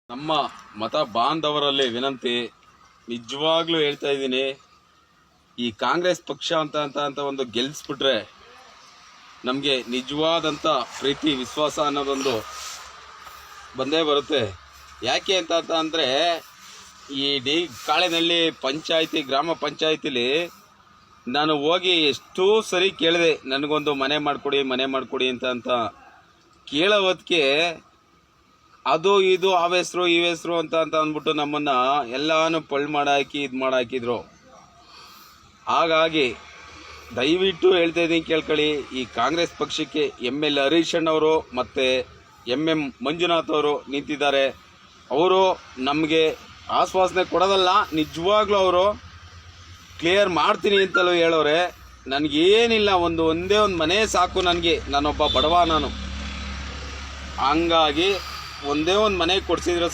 ನಮ್ಮ ಮತ ಬಾಂಧವರಲ್ಲಿ ವಿನಂತಿ, ನಿಜವಾಗ್ಲೂ ಹೇಳ್ತಾ ಇದ್ದೀನಿ, ಈ ಕಾಂಗ್ರೆಸ್ ಪಕ್ಷ ಅಂತ ಒಂದು ಗೆಲ್ಲಿಸ್ಬಿಟ್ರೆ ನಮಗೆ ನಿಜವಾದಂಥ ಪ್ರೀತಿ ವಿಶ್ವಾಸ ಅನ್ನೋದೊಂದು ಬಂದೇ ಬರುತ್ತೆ. ಯಾಕೆ ಅಂತ ಅಂದರೆ ಈ ಕಾಳೆನಹಳ್ಳಿ ಪಂಚಾಯಿತಿ ಗ್ರಾಮ ಪಂಚಾಯಿತಿಲಿ ನಾನು ಹೋಗಿ ಎಷ್ಟೋ ಸರಿ ಕೇಳಿದೆ, ನನಗೊಂದು ಮನೆ ಮಾಡಿಕೊಡಿ ಅಂತ ಕೇಳೋ ಹೊತ್ತಿಗೆ ಅದು ಇದು ಆ ಹೆಸರು ಈ ಹೆಸರು ಅಂತ ಅಂದ್ಬಿಟ್ಟು ನಮ್ಮನ್ನು ಎಲ್ಲಾನು ಪಳ್ಳು ಮಾಡಾಕಿ ಇದು ಮಾಡಾಕಿದ್ರು. ಹಾಗಾಗಿ ದಯವಿಟ್ಟು ಹೇಳ್ತಾ ಇದ್ದೀನಿ ಕೇಳ್ಕೊಳ್ಳಿ, ಈ ಕಾಂಗ್ರೆಸ್ ಪಕ್ಷಕ್ಕೆ ML ಹರೀಶ್ ಅಣ್ಣವರು ಮತ್ತು MM ಮಂಜುನಾಥ್ ಅವರು ನಿಂತಿದ್ದಾರೆ. ಅವರು ನಮಗೆ ಆಶ್ವಾಸನೆ ಕೊಡೋದಲ್ಲ, ನಿಜವಾಗ್ಲೂ ಅವರು ಕ್ಲಿಯರ್ ಮಾಡ್ತೀನಿ ಅಂತಲೂ ಹೇಳೋರೆ. ನನಗೇನಿಲ್ಲ, ಒಂದೇ ಒಂದು ಮನೆ ಸಾಕು ನನಗೆ, ನಾನೊಬ್ಬ ಬಡವ, ಹಂಗಾಗಿ ಒಂದೇ ಒಂದು ಮನೆ ಕೊಡಿಸಿದ್ರೆ